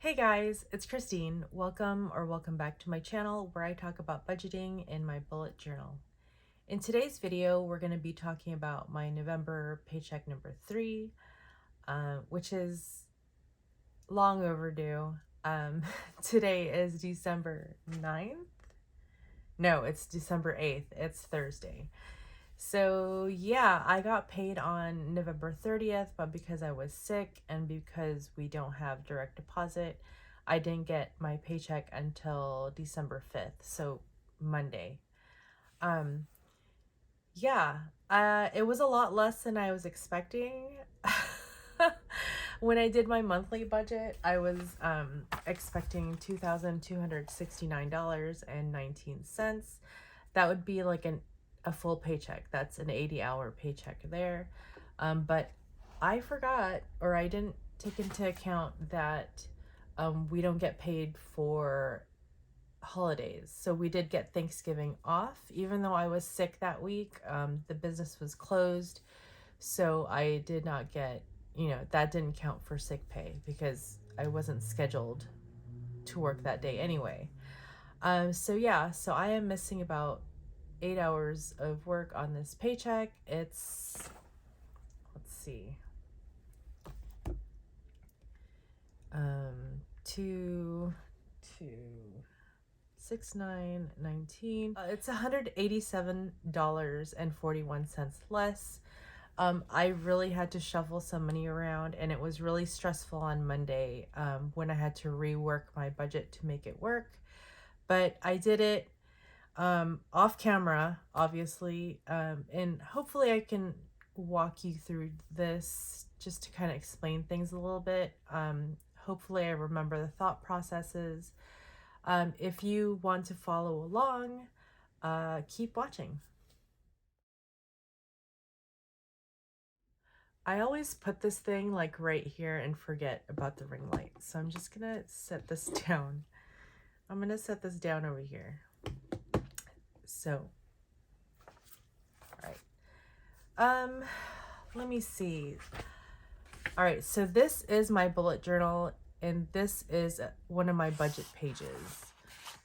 Hey guys, it's Kristine. Welcome back to my channel where I talk about budgeting in my bullet journal. In today's video, we're going to be talking about my November paycheck number 3, which is long overdue. Today is December 9th. No, it's December 8th. It's Thursday. So yeah, I got paid on November 30th, but because I was sick and because we don't have direct deposit, I didn't get my paycheck until December 5th, so Monday. Um, yeah, it was a lot less than I was expecting. When I did my monthly budget, I was expecting $2,269.19. That would be like a full paycheck. That's an 80-hour paycheck there. But I forgot, or I didn't take into account that we don't get paid for holidays. So we did get Thanksgiving off, even though I was sick that week. The business was closed. So I did not get, that didn't count for sick pay because I wasn't scheduled to work that day anyway. So yeah, so I am missing about 8 hours of work on this paycheck. It's, let's see, 2, 6, 9, 19. It's $187.41 less. I really had to shuffle some money around, and it was really stressful on Monday when I had to rework my budget to make it work. But I did it off camera, obviously, and hopefully I can walk you through this just to kind of explain things a little bit. Hopefully I remember the thought processes. If you want to follow along, keep watching. I always put this thing like right here and forget about the ring light. So I'm just gonna set this down. I'm gonna set this down over here. So, all right. Let me see. All right, so this is my bullet journal, and this is one of my budget pages.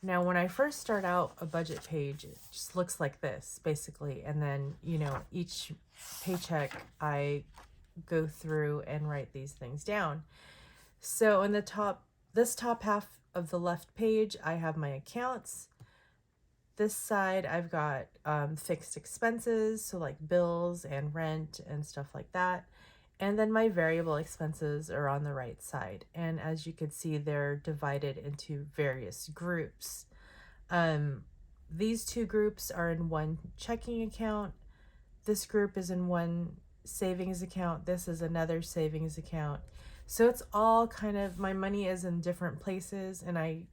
Now, when I first start out a budget page, it just looks like this, basically. And then, each paycheck, I go through and write these things down. So in this top half of the left page, I have my accounts. This side, I've got fixed expenses, so like bills and rent and stuff like that. And then my variable expenses are on the right side. And as you can see, they're divided into various groups. These two groups are in one checking account. This group is in one savings account. This is another savings account. So it's all kind of, my money is in different places, and I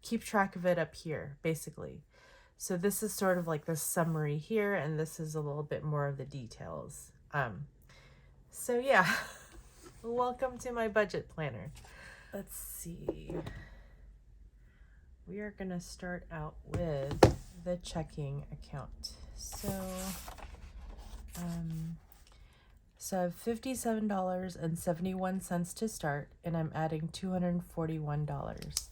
keep track of it up here, basically. So this is sort of like the summary here, and this is a little bit more of the details. So yeah, welcome to my budget planner. Let's see. We are gonna start out with the checking account. So I have $57.71 to start, and I'm adding $241.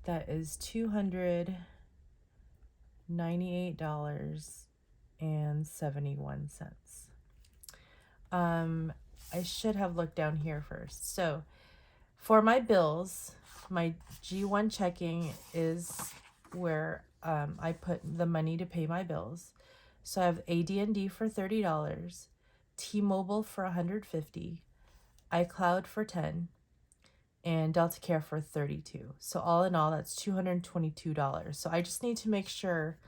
That is $298.71. I should have looked down here first. So for my bills, my G1 checking is where I put the money to pay my bills. So I have AD&D for $30, T-Mobile for $150, iCloud for $10, and Delta Care for $32. So all in all, that's $222. So I just need to make sure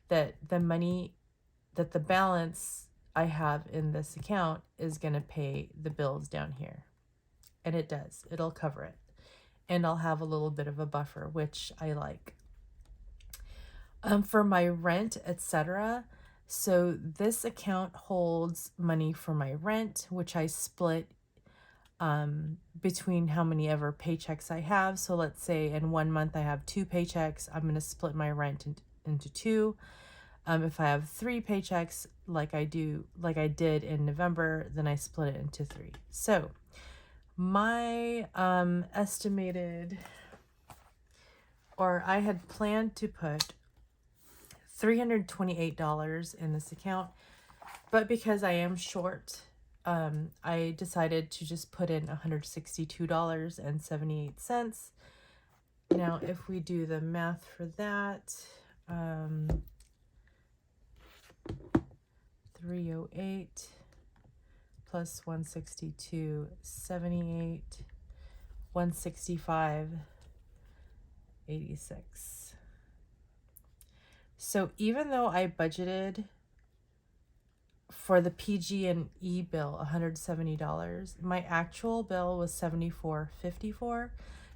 that the balance I have in this account is going to pay the bills down here. And it does. It'll cover it. And I'll have a little bit of a buffer, which I like. For my rent, etc., so this account holds money for my rent, which I split between how many ever paychecks I have. So let's say in 1 month I have 2 paychecks, I'm going to split my rent into 2. If I have 3 paychecks, like I did in November, then I split it into 3. So My estimated, or I had planned to put $328 in this account, but because I am short, I decided to just put in $162.78. Now, if we do the math for that, 308 plus 162.78, 165.86. So even though I budgeted for the PG&E bill $170, my actual bill was $74.54.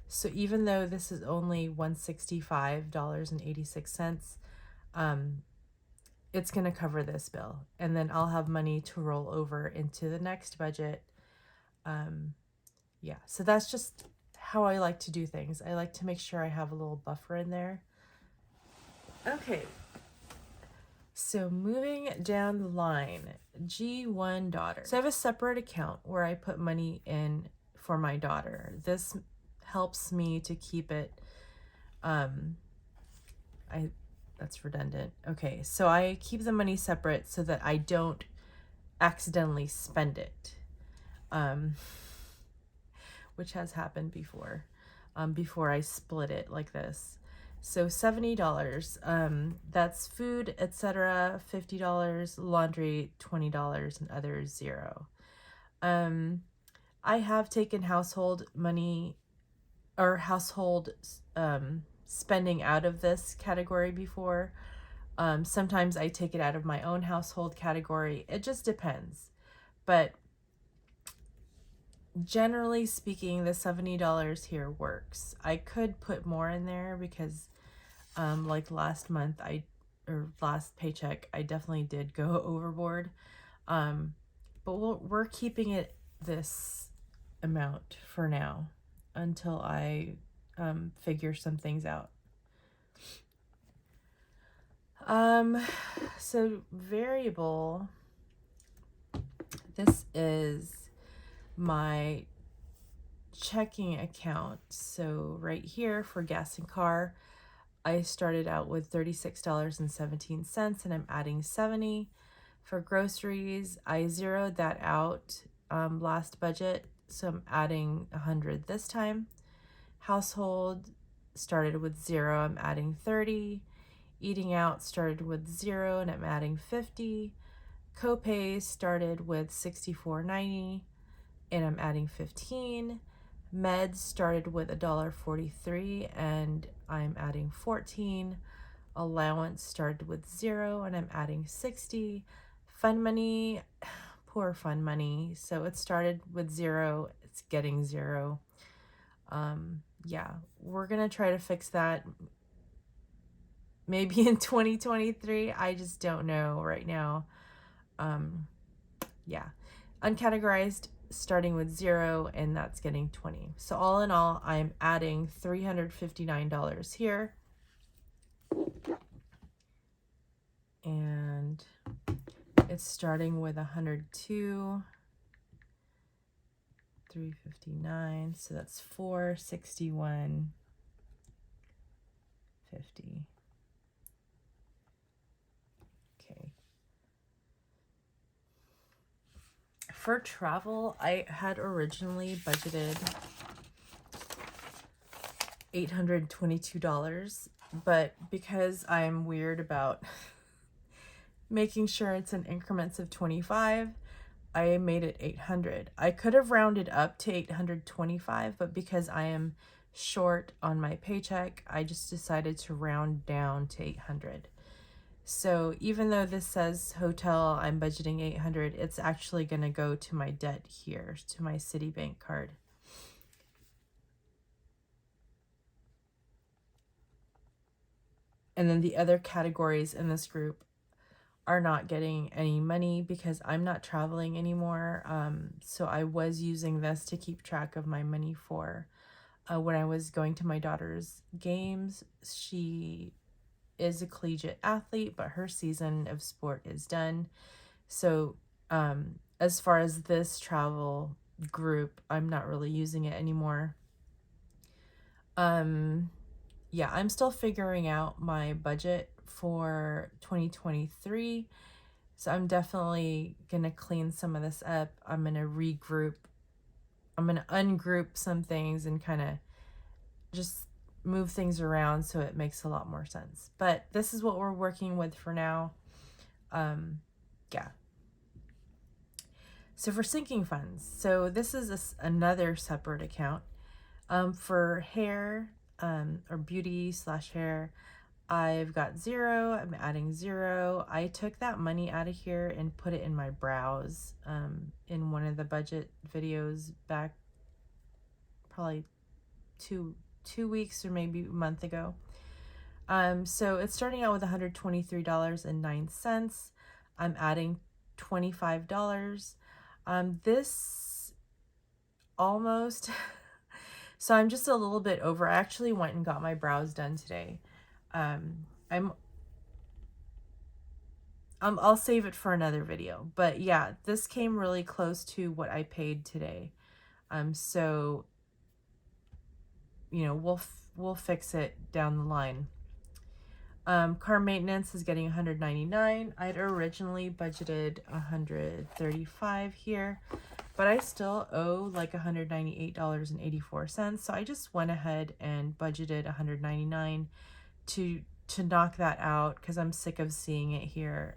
So even though this is only $165.86, it's going to cover this bill. And then I'll have money to roll over into the next budget. Yeah, so that's just how I like to do things. I like to make sure I have a little buffer in there. Okay. So moving down the line, G1 daughter. So I have a separate account where I put money in for my daughter. This helps me to keep it, that's redundant. Okay, so I keep the money separate so that I don't accidentally spend it, which has happened before I split it like this. So $70, that's food, etc. $50, laundry $20, and others $0. I have taken household money or household spending out of this category before. Sometimes I take it out of my own household category. It just depends. But generally speaking, the $70 here works. I could put more in there because like last month last paycheck, I definitely did go overboard. But we're keeping it this amount for now until I figure some things out. So variable, this is my checking account. So right here for gas and car, I started out with $36.17 and I'm adding 70. For groceries, I zeroed that out last budget, so I'm adding 100 this time. Household started with 0, I'm adding 30. Eating out started with 0 and I'm adding 50. Copay started with $64.90 and I'm adding 15. Meds started with $1.43 and I'm adding 14. Allowance started with 0 and I'm adding 60. Fund money, poor fund money. So it started with 0, it's getting 0. Yeah, we're gonna try to fix that maybe in 2023. I just don't know right now. Yeah, uncategorized starting with 0 and that's getting 20. So all in all, I'm adding $359 here. And it's starting with 102, 359, so that's 461.50. Okay. For travel, I had originally budgeted $822, but because I'm weird about making sure it's in increments of 25, I made it 800. I could have rounded up to 825, but because I am short on my paycheck, I just decided to round down to 800. So even though this says hotel, I'm budgeting 800, it's actually going to go to my debt here, to my Citibank card. And then the other categories in this group are not getting any money because I'm not traveling anymore. So I was using this to keep track of my money for when I was going to my daughter's games. She is a collegiate athlete, but her season of sport is done. So as far as this travel group. I'm not really using it anymore. Yeah, I'm still figuring out my budget for 2023. So I'm definitely going to clean some of this up. I'm going to regroup. I'm going to ungroup some things and kind of just move things around so it makes a lot more sense. But this is what we're working with for now. Yeah. So for sinking funds, so this is another separate account. For hair, or beauty/hair, I've got 0. I'm adding 0. I took that money out of here and put it in my brows, in one of the budget videos back probably two weeks or maybe a month ago. So it's starting out with $123.09. I'm adding $25. This almost, so I'm just a little bit over. I actually went and got my brows done today. I'll save it for another video, but yeah, this came really close to what I paid today. So, you know, we'll fix it down the line. Car maintenance is getting $199. I'd originally budgeted $135 here, but I still owe like $198.84. So I just went ahead and budgeted $199 to knock that out because I'm sick of seeing it here.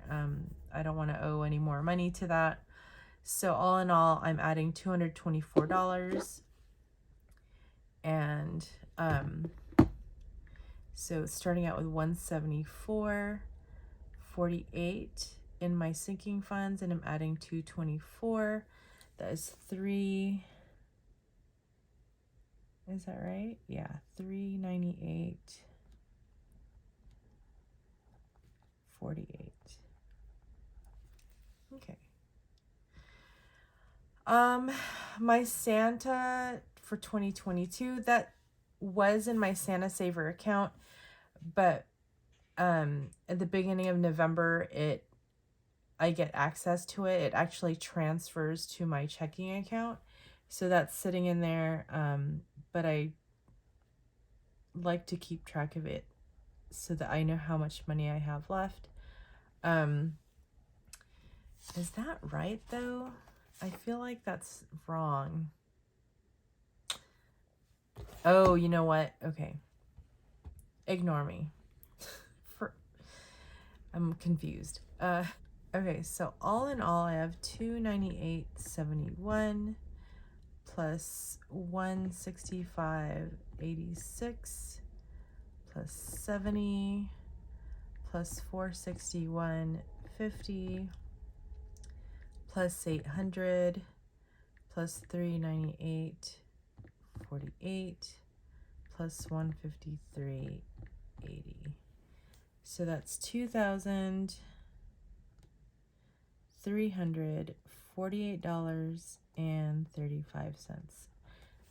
I don't want to owe any more money to that. So all in all, I'm adding $224. And so starting out with $174.48 in my sinking funds, and I'm adding $224. That is 3. Is that right? Yeah, $398.48. Okay. My Santa for 2022, that was in my Santa Saver account, but at the beginning of November, I get access to it. It actually transfers to my checking account. So that's sitting in there, but I like to keep track of it so that I know how much money I have left. Is that right, though? I feel like that's wrong. Oh, you know what? Okay. Ignore me. I'm confused. Okay, so all in all, I have $298.71 plus $165.86 plus 70 plus $461.50 plus 800 plus $398.48 plus $153.80. So that's $2,348.35.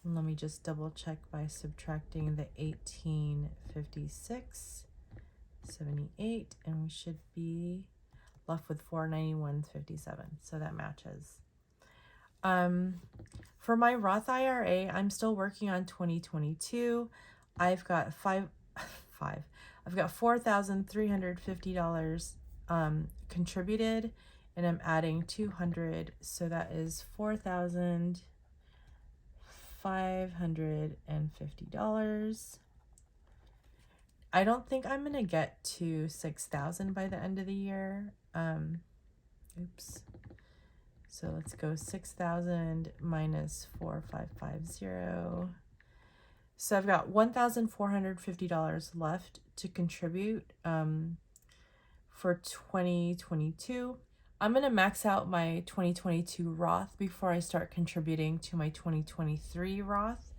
And let me just double check by subtracting the $1856.78, and we should be left with $491.57. So that matches. For my Roth IRA, I'm still working on 2022. I've got I've got $4,350 contributed, and I'm adding 200, so that is $4,550. I don't think I'm gonna get to 6,000 by the end of the year. Oops. So let's go 6,000 minus 4,550. So I've got $1,450 left to contribute for 2022. I'm going to max out my 2022 Roth before I start contributing to my 2023 Roth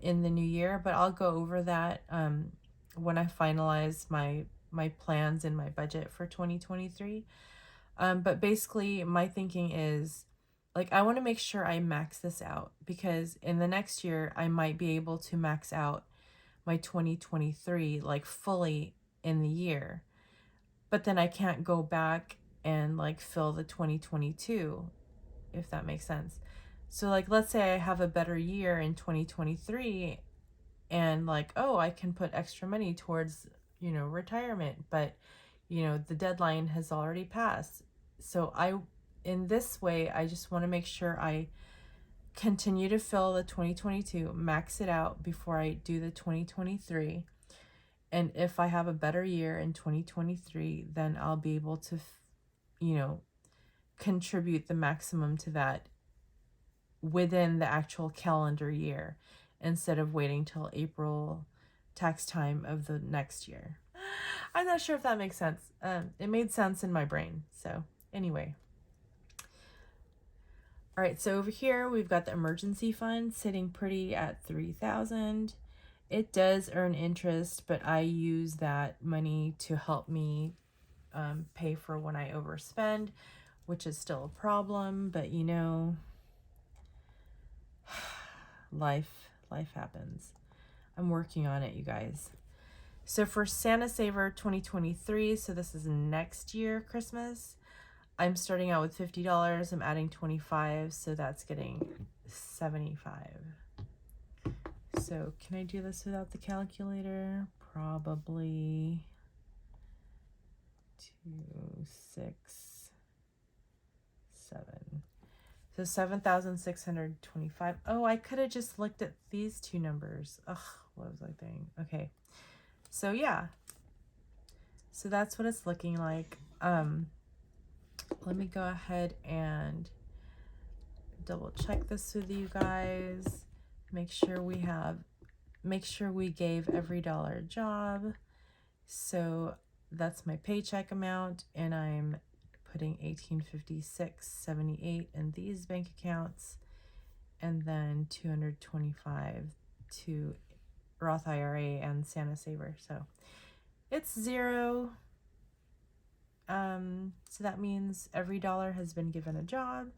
in the new year, but I'll go over that when I finalize my plans and my budget for 2023. But basically my thinking is, like, I want to make sure I max this out, because in the next year I might be able to max out my 2023 like fully in the year, but then I can't go back and like fill the 2022, if that makes sense. So like, let's say I have a better year in 2023 and like, oh, I can put extra money towards, retirement, but the deadline has already passed. So in this way, I just want to make sure I continue to fill the 2022, max it out before I do the 2023. And if I have a better year in 2023, then I'll be able to, contribute the maximum to that within the actual calendar year instead of waiting till April tax time of the next year. I'm not sure if that makes sense. It made sense in my brain. So anyway. All right, so over here we've got the emergency fund sitting pretty at 3,000. It does earn interest, but I use that money to help me pay for when I overspend, which is still a problem, but life happens. I'm working on it, you guys. So for Santa Saver 2023, so this is next year Christmas, I'm starting out with $50. I'm adding 25, so that's getting 75. So can I do this without the calculator? Probably 2, 6, 7. So 7,625. Oh, I could have just looked at these two numbers. Ugh, what was I thinking? Okay. So yeah. So that's what it's looking like. Let me go ahead and double check this with you guys. Make sure we gave every dollar a job. So that's my paycheck amount, and I'm putting 1856.78 in these bank accounts, and then 225 to Roth IRA and Santa Saver. So it's 0. So that means every dollar has been given a job.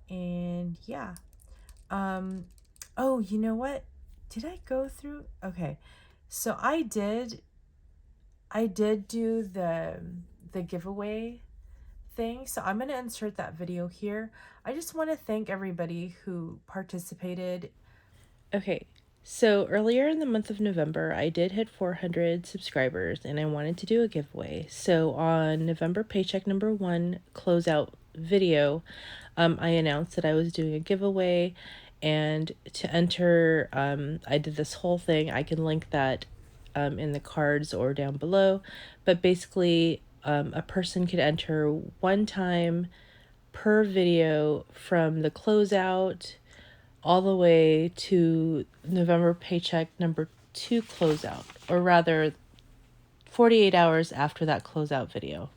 And yeah. Oh, you know what? Did I go through? Okay. So I did do the giveaway thing. So I'm going to insert that video here. I just want to thank everybody who participated. Okay. So earlier in the month of November, I did hit 400 subscribers and I wanted to do a giveaway. So on November paycheck number 1 closeout video, I announced that I was doing a giveaway, and to enter, I did this whole thing. I can link that in the cards or down below, but basically a person could enter one time per video from the closeout all the way to November paycheck number 2 closeout, or rather 48 hours after that closeout video.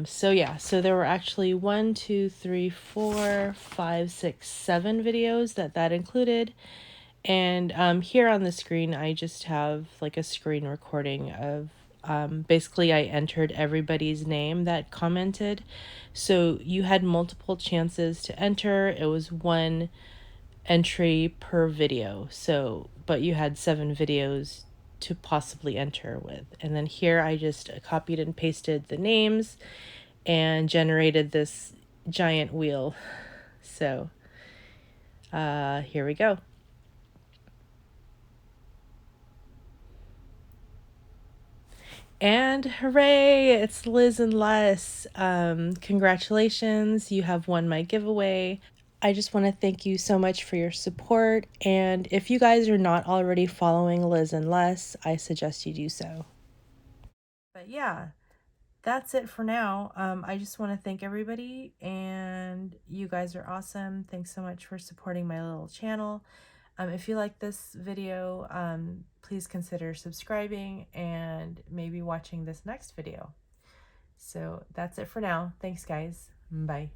So yeah, so there were actually 1, 2, 3, 4, 5, 6, 7 videos that included. And here on the screen, I just have like a screen recording of basically I entered everybody's name that commented. So you had multiple chances to enter. It was 1 entry per video. So, but you had 7 videos to possibly enter with. And then here I just copied and pasted the names and generated this giant wheel. So here we go. And hooray, it's Liz and Les. Congratulations, you have won my giveaway. I just want to thank you so much for your support. And if you guys are not already following Liz and Les, I suggest you do so. But yeah, that's it for now. I just want to thank everybody, and you guys are awesome. Thanks so much for supporting my little channel. If you like this video, please consider subscribing and maybe watching this next video. So that's it for now. Thanks, guys. Bye.